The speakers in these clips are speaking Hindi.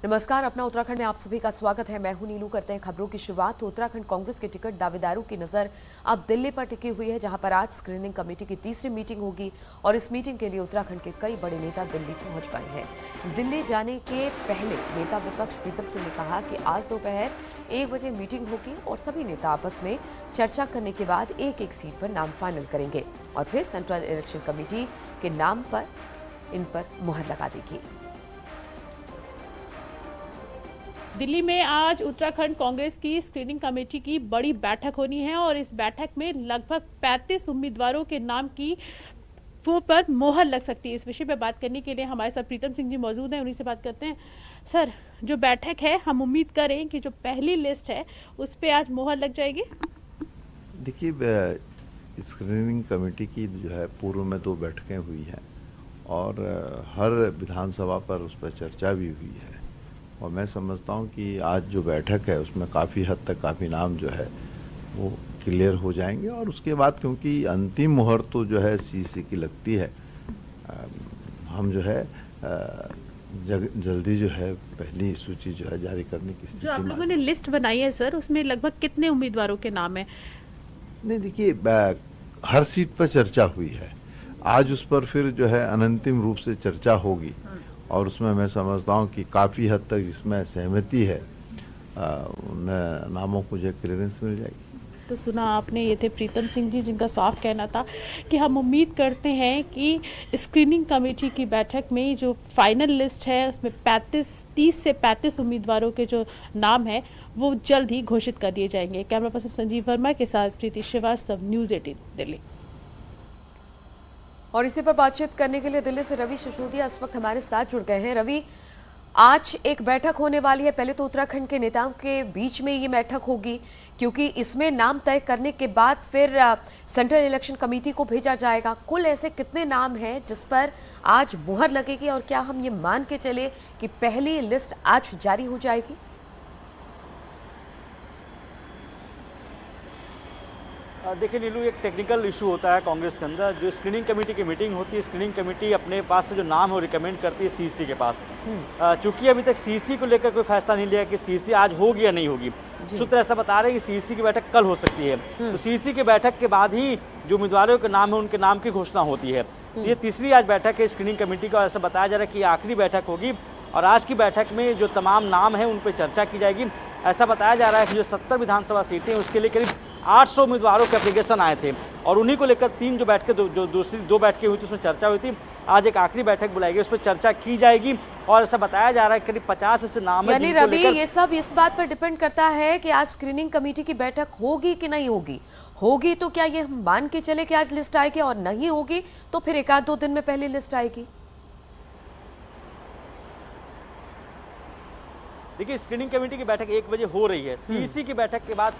नमस्कार, अपना उत्तराखंड में आप सभी का स्वागत है। मैं हूं नीलू। करते हैं खबरों की शुरुआत। तो उत्तराखंड कांग्रेस के टिकट दावेदारों की नजर अब दिल्ली पर टिकी हुई है, जहां पर आज स्क्रीनिंग कमेटी की तीसरी मीटिंग होगी और इस मीटिंग के लिए उत्तराखंड के कई बड़े नेता दिल्ली पहुंच गए हैं। दिल्ली जाने के पहले नेता विपक्ष प्रीतम सिंह ने कहा कि आज दोपहर 1 बजे मीटिंग होगी और सभी नेता आपस में चर्चा करने के बाद एक एक सीट पर नाम फाइनल करेंगे और फिर सेंट्रल इलेक्शन कमेटी के नाम पर इन पर मुहर लगा देगी। दिल्ली में आज उत्तराखंड कांग्रेस की स्क्रीनिंग कमेटी की बड़ी बैठक होनी है और इस बैठक में लगभग 35 उम्मीदवारों के नाम की पर मोहर लग सकती है। इस विषय पर बात करने के लिए हमारे साथ प्रीतम सिंह जी मौजूद हैं, उन्हीं से बात करते हैं। सर, जो बैठक है, हम उम्मीद करें कि जो पहली लिस्ट है उस पर आज मोहर लग जाएगी। देखिए, स्क्रीनिंग कमेटी की जो है पूर्व में 2 बैठकें हुई हैं और हर विधानसभा पर उस पर चर्चा भी हुई है और मैं समझता हूं कि आज जो बैठक है उसमें काफ़ी हद तक काफ़ी नाम जो है वो क्लियर हो जाएंगे और उसके बाद क्योंकि अंतिम मुहर तो जो है सीसी की लगती है, हम जो है जल्दी जो है पहली सूची जो है जारी करने की स्थिति। जो आप लोगों ने लिस्ट बनाई है सर, उसमें लगभग कितने उम्मीदवारों के नाम है? नहीं, देखिए, हर सीट पर चर्चा हुई है। आज उस पर फिर जो है अनंतिम रूप से चर्चा होगी और उसमें मैं समझता हूँ कि काफ़ी हद तक जिसमें सहमति है उन नामों को जो क्लियरेंस मिल जाएगी। तो सुना आपने, ये थे प्रीतम सिंह जी, जिनका साफ कहना था कि हम उम्मीद करते हैं कि स्क्रीनिंग कमेटी की बैठक में जो फाइनल लिस्ट है उसमें 30 से 35 उम्मीदवारों के जो नाम है वो जल्द ही घोषित कर दिए जाएंगे। कैमरा पर्सन संजीव वर्मा के साथ प्रीति श्रीवास्तव, न्यूज़ 18 दिल्ली। और इसी पर बातचीत करने के लिए दिल्ली से रवि सिसोदिया इस वक्त हमारे साथ जुड़ गए हैं। रवि, आज एक बैठक होने वाली है। पहले तो उत्तराखंड के नेताओं के बीच में ये बैठक होगी क्योंकि इसमें नाम तय करने के बाद फिर सेंट्रल इलेक्शन कमेटी को भेजा जाएगा। कुल ऐसे कितने नाम हैं जिस पर आज मुहर लगेगी और क्या हम ये मान के चले कि पहली लिस्ट आज जारी हो जाएगी? देखिए नीलू, एक टेक्निकल इशू होता है कांग्रेस के अंदर। जो स्क्रीनिंग कमेटी की मीटिंग होती है, स्क्रीनिंग कमेटी अपने पास से जो नाम है वो रिकमेंड करती है सीसी के पास। चूंकि अभी तक सीसी को लेकर कोई फैसला नहीं लिया कि सीसी आज होगी या नहीं होगी। सूत्र ऐसा बता रहे हैं कि सीसी की बैठक कल हो सकती है। तो सीसी की बैठक के बाद ही जो उम्मीदवारों के नाम है उनके नाम की घोषणा होती है। ये तीसरी आज बैठक है स्क्रीनिंग कमेटी का। ऐसा बताया जा रहा है कि आखिरी बैठक होगी और आज की बैठक में जो तमाम नाम है उन पर चर्चा की जाएगी। ऐसा बताया जा रहा है कि जो 70 विधानसभा सीटें उसके लिए करीब 800 उम्मीदवारों के एप्लीकेशन आए थे और उन्हीं को लेकर 3 जो बैठकें दूसरी 2 बैठकें हुई थी उसमें चर्चा हुई थी। आज एक आखिरी बैठक बुलाई गई, उस पर चर्चा की जाएगी और ऐसा बताया जा रहा है करीब 50 ऐसे नाम है। यानी रवि, ये सब इस बात पर डिपेंड करता है कि आज स्क्रीनिंग कमेटी की बैठक होगी कि नहीं होगी। होगी तो क्या ये हम मान के चले कि आज लिस्ट आएगी और नहीं होगी तो फिर 1-2 दिन में पहली लिस्ट आएगी? देखिए, स्क्रीनिंग कमेटी की बैठक 1 बजे हो रही है। सीईसी की बैठक के बाद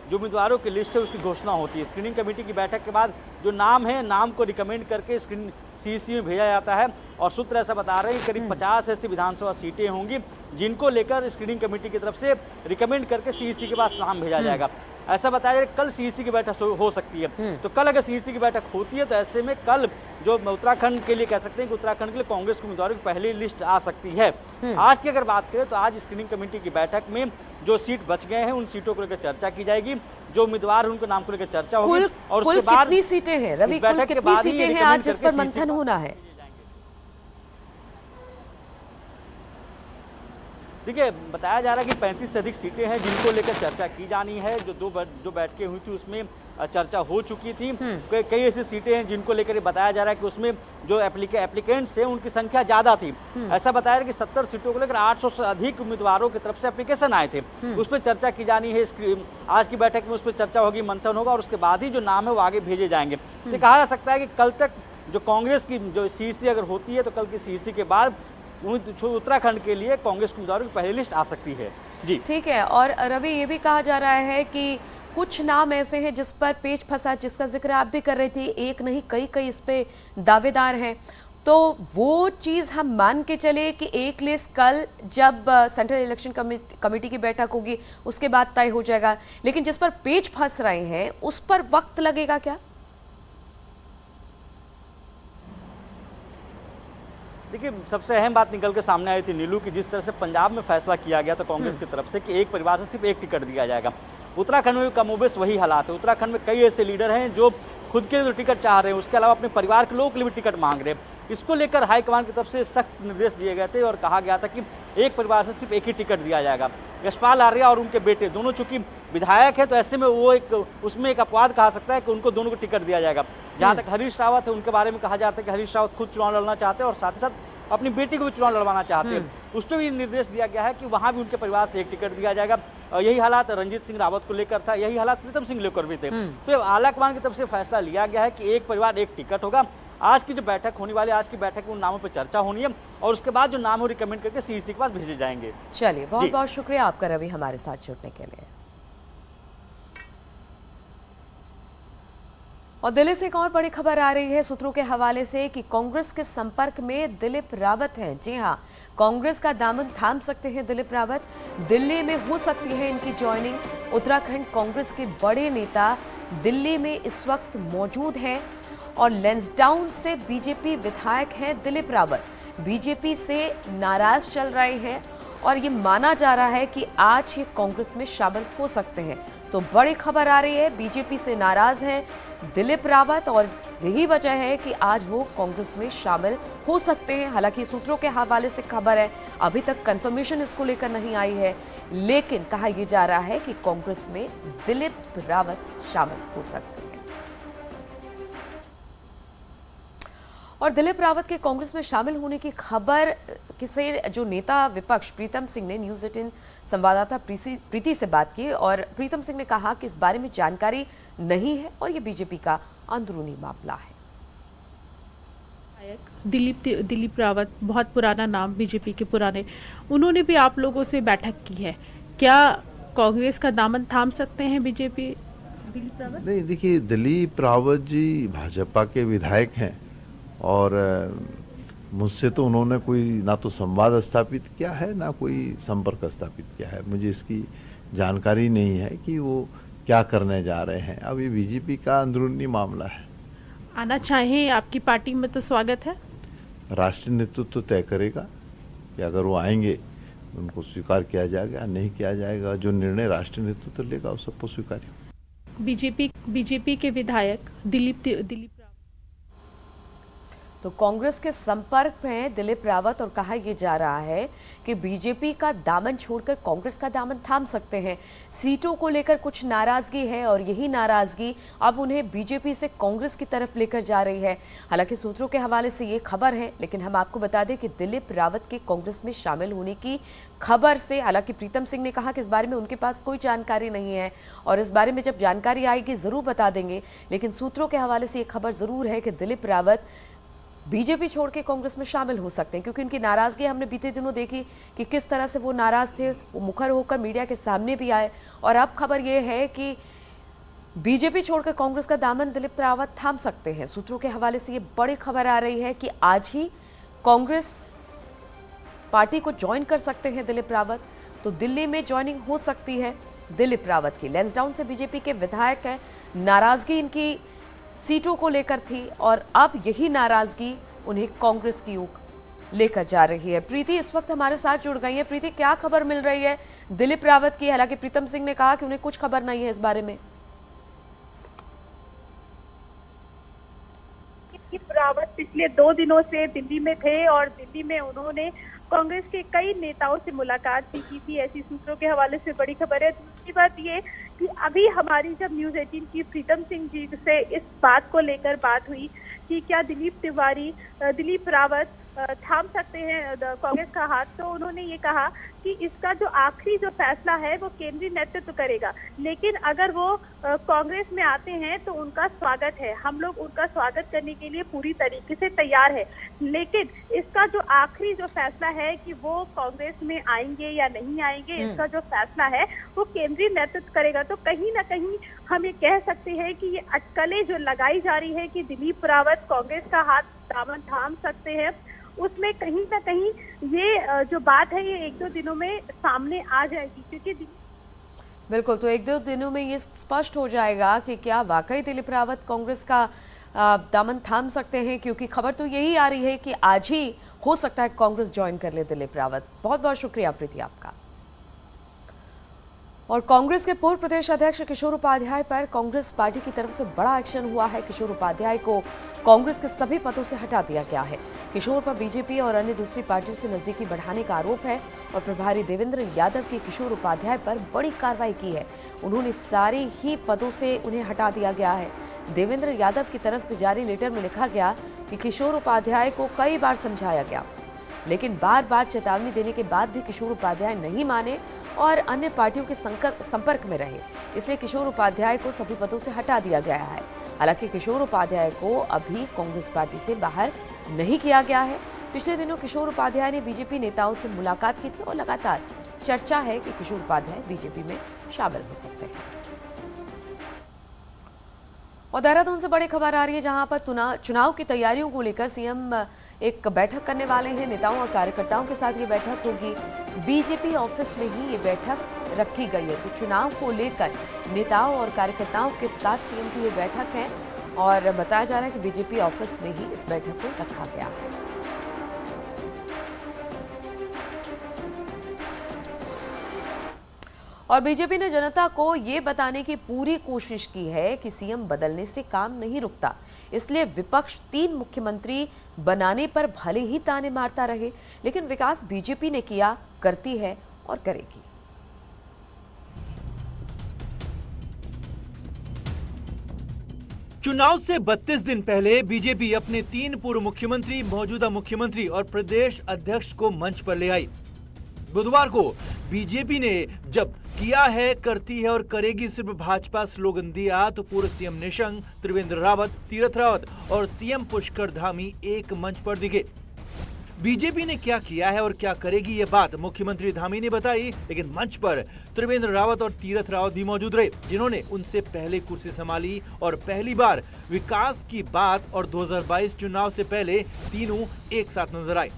जो उम्मीदवारों की लिस्ट है उसकी घोषणा होती है। स्क्रीनिंग कमेटी की बैठक के बाद जो नाम है, नाम को रिकमेंड करके सीईसी में भेजा जाता है और सूत्र ऐसा बता रहे हैं कि करीब 50 ऐसी विधानसभा सीटें होंगी जिनको लेकर स्क्रीनिंग कमेटी की तरफ से रिकमेंड करके सीईसी के पास नाम भेजा जाएगा। ऐसा बताया जाए कल सीईसी की बैठक हो सकती है। तो कल अगर सीईसी की बैठक होती है तो ऐसे में कल जो उत्तराखंड के लिए कह सकते हैं कि उत्तराखंड के लिए कांग्रेस के उम्मीदवारों की पहली लिस्ट आ सकती है। आज की अगर बात करें तो आज स्क्रीनिंग कमेटी की बैठक में जो सीट बच गए हैं उन सीटों को लेकर चर्चा की जाएगी। जो उम्मीदवार उनके नाम को लेकर चर्चा होगी और उसके बाद कितनी सीटें हैं रवि? कुल कितनी सीटें हैं आज जिस पर मंथन होना है? देखिए, बताया जा रहा है कि 35 से अधिक सीटें हैं जिनको लेकर चर्चा की जानी है। जो दो बैठकें हुई थी उसमें चर्चा हो चुकी थी। कई ऐसी सीटें हैं जिनको लेकर बताया जा रहा है कि उसमें जो एप्लीकेंट्स हैं उनकी संख्या ज़्यादा थी। ऐसा बताया कि 70 सीटों को लेकर 800 से अधिक उम्मीदवारों की तरफ से एप्लीकेशन आए थे। उस पर चर्चा की जानी है। आज की बैठक में उस पर चर्चा होगी, मंथन होगा और उसके बाद ही जो नाम है वो आगे भेजे जाएंगे। तो कहा जा सकता है कि कल तक जो कांग्रेस की जो सीईसी अगर होती है तो कल की सीईसी के बाद उत्तराखंड के लिए कांग्रेस उम्मीदवारों की पहली लिस्ट आ सकती है। जी ठीक है। और रवि, ये भी कहा जा रहा है कि कुछ नाम ऐसे हैं जिस पर पेच फंसा, जिसका जिक्र आप भी कर रहे थे। एक नहीं, कई इस पे दावेदार हैं। तो वो चीज़ हम मान के चले कि एक लिस्ट कल जब सेंट्रल इलेक्शन कमेटी की बैठक होगी उसके बाद तय हो जाएगा, लेकिन जिस पर पेच फंस रहे हैं उस पर वक्त लगेगा क्या? देखिए, सबसे अहम बात निकल के सामने आई थी नीलू की, जिस तरह से पंजाब में फैसला किया गया था कांग्रेस की तरफ से कि एक परिवार से सिर्फ एक टिकट दिया जाएगा। उत्तराखंड में भी कमोबेश वही हालात है। उत्तराखंड में कई ऐसे लीडर हैं जो खुद के लिए टिकट चाह रहे हैं, उसके अलावा अपने परिवार के लोगों के लिए भी टिकट मांग रहे हैं। इसको लेकर हाईकमान की तरफ से सख्त निर्देश दिए गए थे और कहा गया था कि एक परिवार से सिर्फ एक ही टिकट दिया जाएगा। यशपाल आर्या और उनके बेटे दोनों चूंकि विधायक है, तो ऐसे में वो उसमें एक अपवाद कहा सकता है कि उनको दोनों को टिकट दिया जाएगा। जहाँ तक हरीश रावत है, उनके बारे में कहा जाता है कि हरीश रावत खुद चुनाव लड़ना चाहते हैं और साथ ही साथ अपनी बेटी को भी चुनाव लड़वाना चाहते हैं। उस पर भी निर्देश दिया गया है कि वहाँ भी उनके परिवार से एक टिकट दिया जाएगा। यही हालात रणजीत सिंह रावत को लेकर था, यही हालात प्रीतम सिंह लेकर भी थे। तो आलाकमान की तरफ से फैसला लिया गया है कि एक परिवार एक टिकट होगा। आज की जो बैठक होने वाली है, आज की बैठक में उन नामों पर चर्चा होनी है और उसके बाद जो नाम हो रिकमेंड करके सीईसी के पास भेजे जाएंगे। चलिए, बहुत बहुत शुक्रिया आपका रवि हमारे साथ जुड़ने के लिए। और दिल्ली से एक और बड़ी खबर आ रही है सूत्रों के हवाले से कि कांग्रेस के संपर्क में दिलीप रावत हैं। जी हां, कांग्रेस का दामन थाम सकते हैं दिलीप रावत। दिल्ली में हो सकती है इनकी ज्वाइनिंग। उत्तराखंड कांग्रेस के बड़े नेता दिल्ली में इस वक्त मौजूद हैं और लैंसडाउन से बीजेपी विधायक हैं दिलीप रावत। बीजेपी से नाराज चल रहे हैं और ये माना जा रहा है कि आज ये कांग्रेस में शामिल हो सकते हैं। तो बड़ी खबर आ रही है, बीजेपी से नाराज हैं दिलीप रावत और यही वजह है कि आज वो कांग्रेस में शामिल हो सकते हैं। हालांकि सूत्रों के हवाले से खबर है, अभी तक कंफर्मेशन इसको लेकर नहीं आई है, लेकिन कहा यह जा रहा है कि कांग्रेस में दिलीप रावत शामिल हो सकते हैं। और दिलीप रावत के कांग्रेस में शामिल होने की खबर किसे जो नेता विपक्ष प्रीतम सिंह ने न्यूज़ 18 संवाददाता प्रीति से बात की और प्रीतम सिंह ने कहा कि इस बारे में जानकारी नहीं है और ये बीजेपी का अंदरूनी मामला है। दिलीप रावत बहुत पुराना नाम, बीजेपी के पुराने, उन्होंने भी आप लोगों से बैठक की है। क्या कांग्रेस का दामन थाम सकते हैं बीजेपी दिलीप रावत? नहीं, देखिए, दिलीप रावत जी भाजपा के विधायक हैं और मुझसे तो उन्होंने कोई ना तो संवाद स्थापित किया है ना कोई संपर्क स्थापित किया है। मुझे इसकी जानकारी नहीं है कि वो क्या करने जा रहे हैं। अब ये बीजेपी का अंदरूनी मामला है। आना चाहें आपकी पार्टी में तो स्वागत है। राष्ट्रीय नेतृत्व तो तय करेगा कि अगर वो आएंगे उनको स्वीकार किया जाएगा, नहीं किया जाएगा। जो निर्णय राष्ट्रीय नेतृत्व लेगा वो सबको स्वीकार। बीजेपी के विधायक दिलीप तो कांग्रेस के संपर्क में है दिलीप रावत और कहा यह जा रहा है कि बीजेपी का दामन छोड़कर कांग्रेस का दामन थाम सकते हैं। सीटों को लेकर कुछ नाराजगी है और यही नाराजगी अब उन्हें बीजेपी से कांग्रेस की तरफ लेकर जा रही है। हालांकि सूत्रों के हवाले से ये खबर है, लेकिन हम आपको बता दें कि दिलीप रावत के कांग्रेस में शामिल होने की खबर से, हालांकि प्रीतम सिंह ने कहा कि इस बारे में उनके पास कोई जानकारी नहीं है और इस बारे में जब जानकारी आएगी जरूर बता देंगे, लेकिन सूत्रों के हवाले से ये खबर जरूर है कि दिलीप रावत बीजेपी छोड़ के कांग्रेस में शामिल हो सकते हैं, क्योंकि उनकी नाराजगी हमने बीते दिनों देखी कि किस तरह से वो नाराज थे। वो मुखर होकर मीडिया के सामने भी आए और अब खबर ये है कि बीजेपी छोड़कर कांग्रेस का दामन दिलीप रावत थाम सकते हैं। सूत्रों के हवाले से ये बड़ी खबर आ रही है कि आज ही कांग्रेस पार्टी को ज्वाइन कर सकते हैं दिलीप रावत। तो दिल्ली में ज्वाइनिंग हो सकती है दिलीप रावत की। लैंसडाउन से बीजेपी के विधायक हैं, नाराजगी इनकी सीटों को लेकर थी और अब यही नाराजगी उन्हें कांग्रेस की ओर लेकर जा रही है। प्रीति इस वक्त हमारे साथ जुड़ गई है। प्रीति, क्या खबर मिल रही है दिलीप रावत की? हालांकि प्रीतम सिंह ने कहा कि उन्हें कुछ खबर नहीं है इस बारे में। दिलीप रावत पिछले 2 दिनों से दिल्ली में थे और दिल्ली में उन्होंने कांग्रेस के कई नेताओं से मुलाकात भी की थी, ऐसी सूत्रों के हवाले से बड़ी खबर है। दूसरी बात ये कि अभी हमारी जब न्यूज़ 18 की प्रीतम सिंह जी से इस बात को लेकर बात हुई कि क्या दिलीप रावत थाम सकते हैं कांग्रेस का हाथ, तो उन्होंने ये कहा कि इसका जो आखिरी जो फैसला है वो केंद्रीय नेतृत्व करेगा, लेकिन अगर वो कांग्रेस में आते हैं तो उनका स्वागत है, हम लोग उनका स्वागत करने के लिए पूरी तरीके से तैयार है, लेकिन इसका जो आखिरी जो फैसला है कि वो कांग्रेस में आएंगे या नहीं आएंगे, इसका जो फैसला है वो केंद्रीय नेतृत्व करेगा। तो कहीं ना कहीं हम ये कह सकते हैं कि ये अटकलें जो लगाई जा रही है कि दिलीप रावत कांग्रेस का हाथ दामन थाम सकते हैं, उसमें कहीं ना कहीं ये जो बात है ये 1-2 दिनों में सामने आ जाएगी, क्योंकि बिल्कुल, तो 1-2 दिनों में ये स्पष्ट हो जाएगा कि क्या वाकई दिलीप रावत कांग्रेस का दामन थाम सकते हैं, क्योंकि खबर तो यही आ रही है कि आज ही हो सकता है कांग्रेस ज्वाइन कर ले दिलीप रावत। बहुत बहुत शुक्रिया प्रीति आपका। और कांग्रेस के पूर्व प्रदेश अध्यक्ष किशोर उपाध्याय पर कांग्रेस पार्टी की तरफ से बड़ा एक्शन हुआ है। किशोर उपाध्याय को कांग्रेस के सभी पदों से हटा दिया गया है। किशोर पर बीजेपी और अन्य दूसरी पार्टियों से नजदीकी बढ़ाने का आरोप है और प्रभारी देवेंद्र यादव की किशोर उपाध्याय पर बड़ी कार्रवाई की है। उन्होंने सारे ही पदों से उन्हें हटा दिया गया है। देवेंद्र यादव की तरफ से जारी लेटर में लिखा गया कि किशोर उपाध्याय को कई बार समझाया गया, लेकिन बार बार चेतावनी देने के बाद भी किशोर उपाध्याय नहीं माने और अन्य पार्टियों के संपर्क में रहे, इसलिए किशोर उपाध्याय को सभी पदों से हटा दिया गया है। हालांकि किशोर उपाध्याय को अभी कांग्रेस पार्टी से बाहर नहीं किया गया है। पिछले दिनों किशोर उपाध्याय ने बीजेपी नेताओं से मुलाकात की थी और लगातार चर्चा है कि किशोर उपाध्याय बीजेपी में शामिल हो सकते हैं। और देहरादून से बड़ी खबर आ रही है, जहां पर चुनाव की तैयारियों को लेकर सीएम एक बैठक करने वाले हैं। नेताओं और कार्यकर्ताओं के साथ ये बैठक होगी। बीजेपी ऑफिस में ही ये बैठक रखी गई है। तो चुनाव को लेकर नेताओं और कार्यकर्ताओं के साथ सीएम की ये बैठक है और बताया जा रहा है कि बीजेपी ऑफिस में ही इस बैठक को रखा गया है। और बीजेपी ने जनता को ये बताने की पूरी कोशिश की है कि सीएम बदलने से काम नहीं रुकता, इसलिए विपक्ष 3 मुख्यमंत्री बनाने पर भले ही ताने मारता रहे, लेकिन विकास बीजेपी ने किया, करती है और करेगी। चुनाव से 32 दिन पहले बीजेपी अपने 3 पूर्व मुख्यमंत्री, मौजूदा मुख्यमंत्री और प्रदेश अध्यक्ष को मंच पर ले आई। बुधवार को बीजेपी ने जब किया है, करती है और करेगी सिर्फ भाजपा स्लोगन दिया, तो पूर्व सीएम निशंक, त्रिवेंद्र रावत, तीरथ रावत और सीएम पुष्कर धामी एक मंच पर दिखे। बीजेपी ने क्या किया है और क्या करेगी, ये बात मुख्यमंत्री धामी ने बताई, लेकिन मंच पर त्रिवेंद्र रावत और तीरथ रावत भी मौजूद रहे, जिन्होंने उनसे पहले कुर्सी संभाली और पहली बार विकास की बात और 2022 चुनाव से पहले तीनों एक साथ नजर आए।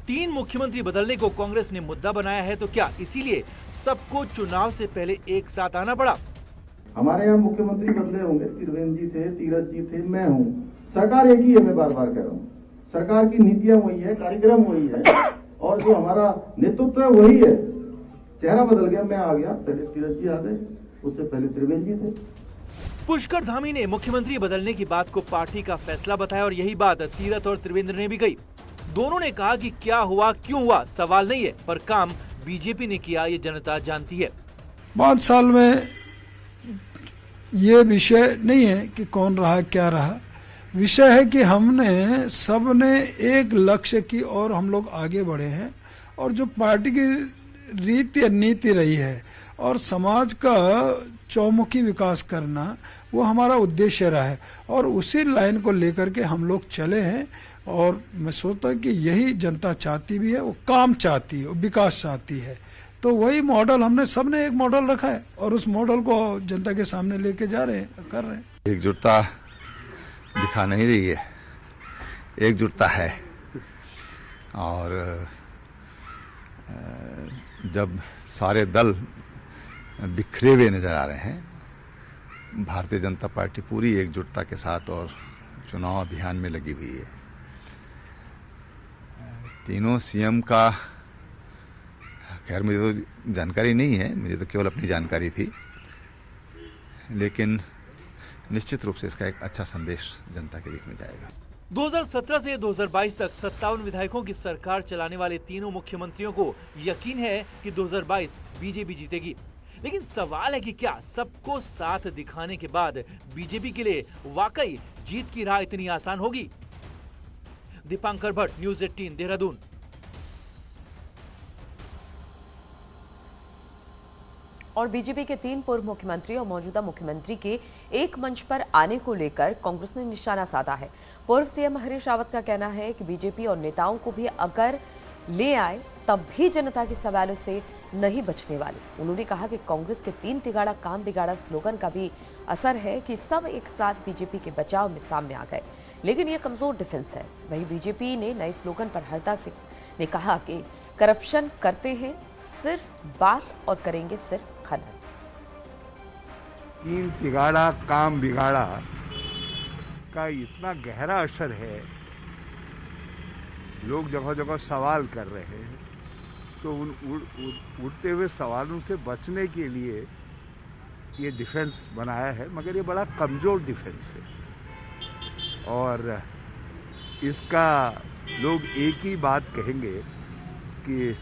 3 मुख्यमंत्री बदलने को कांग्रेस ने मुद्दा बनाया है, तो क्या इसीलिए सबको चुनाव से पहले एक साथ आना पड़ा? हमारे यहाँ मुख्यमंत्री बदले होंगे, त्रिवेंद्र जी थे, तीरथ जी थे, मैं हूँ, सरकार एक ही है। मैं बार बार कह रहा हूँ, सरकार की नीतियां वही है, कार्यक्रम वही है और जो हमारा नेतृत्व है वही है। चेहरा बदल गया, मैं आ गया, पहले तीरथ जी आ गए, उससे पहले त्रिवेंद्र जी थे। पुष्कर धामी ने मुख्यमंत्री बदलने की बात को पार्टी का फैसला बताया और यही बात तीरथ और त्रिवेंद्र ने भी कही। दोनों ने कहा कि क्या हुआ, क्यों हुआ, सवाल नहीं है, पर काम बीजेपी ने किया, ये जनता जानती है। 5 साल में ये विषय नहीं है कि कौन रहा क्या रहा, विषय है कि हमने सबने एक लक्ष्य की और हम लोग आगे बढ़े हैं और जो पार्टी की रीति या नीति रही है और समाज का चौमुखी विकास करना, वो हमारा उद्देश्य रहा है और उसी लाइन को लेकर के हम लोग चले हैं। और मैं सोचता हूँ कि यही जनता चाहती भी है, वो काम चाहती है, वो विकास चाहती है, तो वही मॉडल हमने सबने एक मॉडल रखा है और उस मॉडल को जनता के सामने लेके जा रहे हैं, कर रहे हैं। एकजुटता दिखा नहीं रही है, एकजुटता है और जब सारे दल बिखरे हुए नजर आ रहे हैं, भारतीय जनता पार्टी पूरी एकजुटता के साथ और चुनाव अभियान में लगी हुई है। तीनों सीएम का, खैर मुझे तो जानकारी नहीं है, मुझे तो केवल अपनी जानकारी थी, लेकिन निश्चित रूप से इसका एक अच्छा संदेश जनता के बीच में जाएगा। 2017 से 2022 तक 57 विधायकों की सरकार चलाने वाले तीनों मुख्यमंत्रियों को यकीन है कि 2022 बीजेपी जीतेगी, लेकिन सवाल है कि क्या सबको साथ दिखाने के बाद बीजेपी के लिए वाकई जीत की राह इतनी आसान होगी? दीपांकर भट्ट, न्यूज़ 18, देहरादून। और बीजेपी के 3 पूर्व मुख्यमंत्री और मौजूदा मुख्यमंत्री के एक मंच पर आने को लेकर कांग्रेस ने निशाना साधा है। पूर्व सीएम हरीश रावत का कहना है कि बीजेपी और नेताओं को भी अगर ले आए तब भी जनता के सवालों से नहीं बचने वाले। उन्होंने कहा कि कांग्रेस के 3 तिगाड़ा काम बिगाड़ा स्लोगन का भी असर है कि सब एक साथ बीजेपी के बचाव में सामने आ गए, लेकिन ये कमजोर डिफेंस है। वहीं बीजेपी ने नए स्लोगन पर हरदा सिंह ने कहा कि करप्शन करते हैं सिर्फ बात और करेंगे सिर्फ खनन। 3 तिगाड़ा काम बिगाड़ा का इतना गहरा असर है लोग जगह जगह सवाल कर रहे हैं, तो उन उड़ते हुए सवालों से बचने के लिए ये डिफेंस बनाया है, मगर ये बड़ा कमज़ोर डिफेंस है। और इसका लोग एक ही बात कहेंगे कि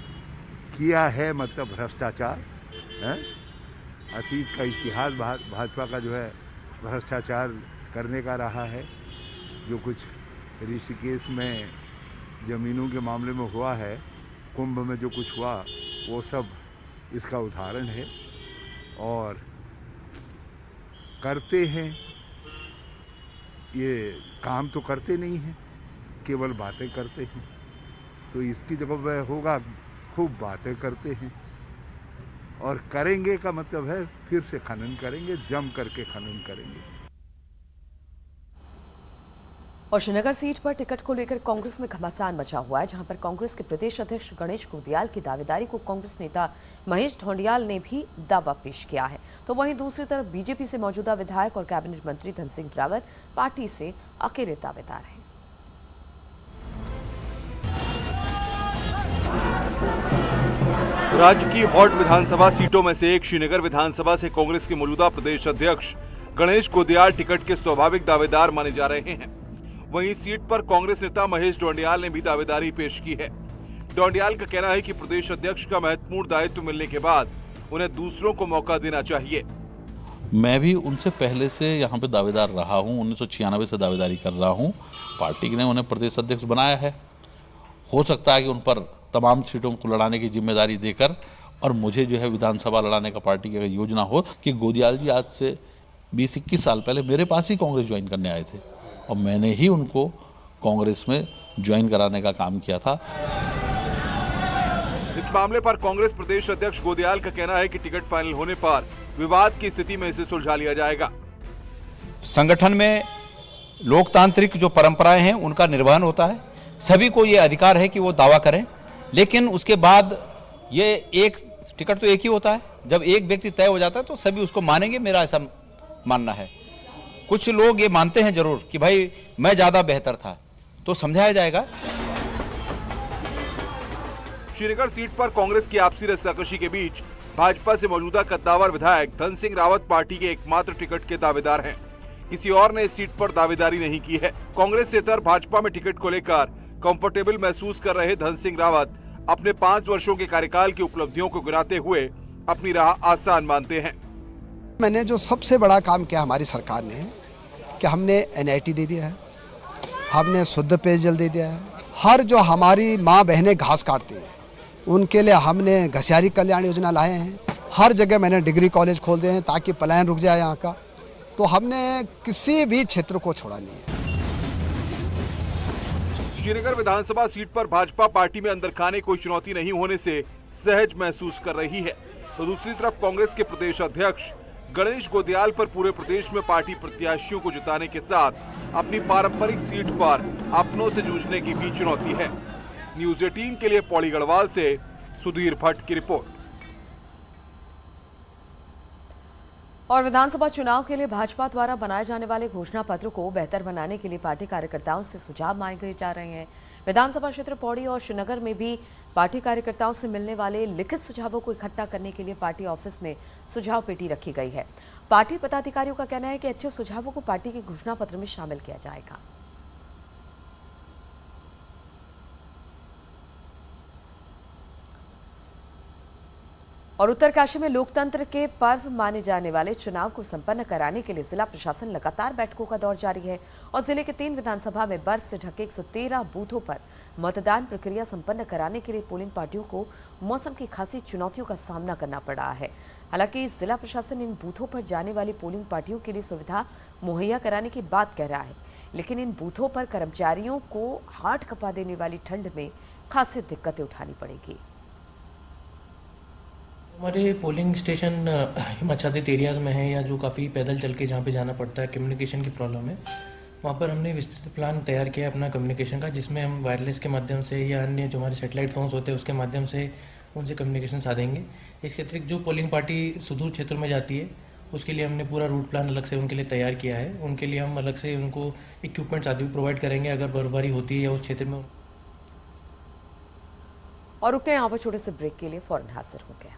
किया है मतलब भ्रष्टाचार है। अतीत का इतिहास भाजपा का जो है भ्रष्टाचार करने का रहा है। जो कुछ ऋषिकेश में ज़मीनों के मामले में हुआ है, कुंभ में जो कुछ हुआ, वो सब इसका उदाहरण है। और करते हैं, ये काम तो करते नहीं हैं, केवल बातें करते हैं। तो इसकी जगह वह होगा खूब बातें करते हैं, और करेंगे का मतलब है फिर से खनन करेंगे, जम करके खनन करेंगे। और श्रीनगर सीट पर टिकट को लेकर कांग्रेस में घमासान मचा हुआ है, जहां पर कांग्रेस के प्रदेश अध्यक्ष गणेश गोदियाल की दावेदारी को कांग्रेस नेता महेश ढोंडियाल ने भी दावा पेश किया है। तो वहीं दूसरी तरफ बीजेपी से मौजूदा विधायक और कैबिनेट मंत्री धन सिंह रावत पार्टी से अकेले दावेदार हैं। राज्य की हॉट विधानसभा सीटों में से एक श्रीनगर विधानसभा से कांग्रेस के मौजूदा प्रदेश अध्यक्ष गणेश गोदियाल टिकट के स्वाभाविक दावेदार माने जा रहे हैं। वहीं सीट पर कांग्रेस नेता महेश ढोंडियाल ने भी दावेदारी पेश की है। ढोंडियाल का कहना है कि प्रदेश अध्यक्ष का महत्वपूर्ण दायित्व मिलने के बाद उन्हें दूसरों को मौका देना चाहिए। मैं भी उनसे पहले से यहाँ पे दावेदार रहा हूँ, 1996 से दावेदारी कर रहा हूँ। पार्टी ने उन्हें प्रदेश अध्यक्ष बनाया है। हो सकता है कि उन पर तमाम सीटों को लड़ाने की जिम्मेदारी देकर और मुझे जो है विधानसभा लड़ाने का पार्टी की योजना हो कि गोदियाल जी आज से 20-21 साल पहले मेरे पास ही कांग्रेस ज्वाइन करने आए थे और मैंने ही उनको कांग्रेस में ज्वाइन कराने का काम किया था। इस मामले पर कांग्रेस प्रदेश अध्यक्ष गोदियाल का कहना है कि टिकट फाइनल होने पर विवाद की स्थिति में इसे सुलझा लिया जाएगा। संगठन में लोकतांत्रिक जो परंपराएं हैं उनका निर्वहन होता है। सभी को ये अधिकार है कि वो दावा करें, लेकिन उसके बाद ये एक टिकट तो एक ही होता है। जब एक व्यक्ति तय हो जाता है तो सभी उसको मानेंगे, मेरा ऐसा मानना है। कुछ लोग ये मानते हैं जरूर कि भाई मैं ज्यादा बेहतर था, तो समझाया जाएगा। श्रीनगर सीट पर कांग्रेस की आपसी रस्साकशी के बीच भाजपा से मौजूदा कद्दावर विधायक धन सिंह रावत पार्टी के एकमात्र टिकट के दावेदार हैं। किसी और ने इस सीट पर दावेदारी नहीं की है। कांग्रेस से इतर भाजपा में टिकट को लेकर कंफर्टेबल महसूस कर रहे धन सिंह रावत अपने 5 वर्षों के कार्यकाल की उपलब्धियों को गिनाते हुए अपनी राह आसान मानते हैं। मैंने जो सबसे बड़ा काम किया हमारी सरकार ने, कि हमने NIT दे दिया है, हमने शुद्ध पेयजल दे दिया है। हर जो हमारी माँ बहनें घास काटती हैं उनके लिए हमने घसियारी कल्याण योजना लाए हैं। हर जगह मैंने डिग्री कॉलेज खोल दिए हैं ताकि पलायन रुक जाए यहाँ का। तो हमने किसी भी क्षेत्र को छोड़ा नहीं है। श्रीनगर विधानसभा सीट पर भाजपा पार्टी में अंदर खाने कोई चुनौती नहीं होने से सहज महसूस कर रही है, तो दूसरी तरफ कांग्रेस के प्रदेश अध्यक्ष गणेश गोदियाल पर पूरे प्रदेश में पार्टी प्रत्याशियों को जिताने के साथ अपनी पारंपरिक सीट पर अपनों से जूझने की भी चुनौती है। न्यूज़ 18 के लिए पौड़ी गढ़वाल से सुधीर भट्ट की रिपोर्ट। और विधानसभा चुनाव के लिए भाजपा द्वारा बनाए जाने वाले घोषणा पत्र को बेहतर बनाने के लिए पार्टी कार्यकर्ताओं से सुझाव मांगे जा रहे हैं। विधानसभा क्षेत्र पौड़ी और श्रीनगर में भी पार्टी कार्यकर्ताओं से मिलने वाले लिखित सुझावों को इकट्ठा करने के लिए पार्टी ऑफिस में सुझाव पेटी रखी गई है। पार्टी पदाधिकारियों का कहना है कि अच्छे सुझावों को पार्टी के घोषणा पत्र में शामिल किया जाएगा। और उत्तरकाशी में लोकतंत्र के पर्व माने जाने वाले चुनाव को संपन्न कराने के लिए जिला प्रशासन लगातार बैठकों का दौर जारी है और जिले के 3 विधानसभा में बर्फ से ढके 113 बूथों पर मतदान प्रक्रिया संपन्न कराने के लिए पोलिंग पार्टियों को मौसम की खासी चुनौतियों का सामना करना पड़ रहा है। हालांकि जिला प्रशासन इन बूथों पर जाने वाली पोलिंग पार्टियों के लिए सुविधा मुहैया कराने की बात कह रहा है, लेकिन इन बूथों पर कर्मचारियों को हाथ कपा देने वाली ठंड में खासी दिक्कतें उठानी पड़ेगी। हमारे पोलिंग स्टेशन हिमाच्छादित एरियाज़ में है या जो काफ़ी पैदल चल के जहाँ पे जाना पड़ता है, कम्युनिकेशन की प्रॉब्लम है। वहाँ पर हमने विस्तृत प्लान तैयार किया अपना कम्युनिकेशन का, जिसमें हम वायरलेस के माध्यम से या अन्य जो हमारे सैटेलाइट फोन्स होते हैं उसके माध्यम से उनसे कम्युनिकेशन साधेंगे। इसके अतिरिक्त जो पोलिंग पार्टी सुदूर क्षेत्र में जाती है उसके लिए हमने पूरा रूट प्लान अलग से उनके लिए तैयार किया है। उनके लिए हम अलग से उनको इक्विपमेंट्स आदि प्रोवाइड करेंगे अगर बर्फबारी होती है या उस क्षेत्र में। और रुकते हैं यहाँ पर छोटे से ब्रेक के लिए, फौरन हाजिर होंगे।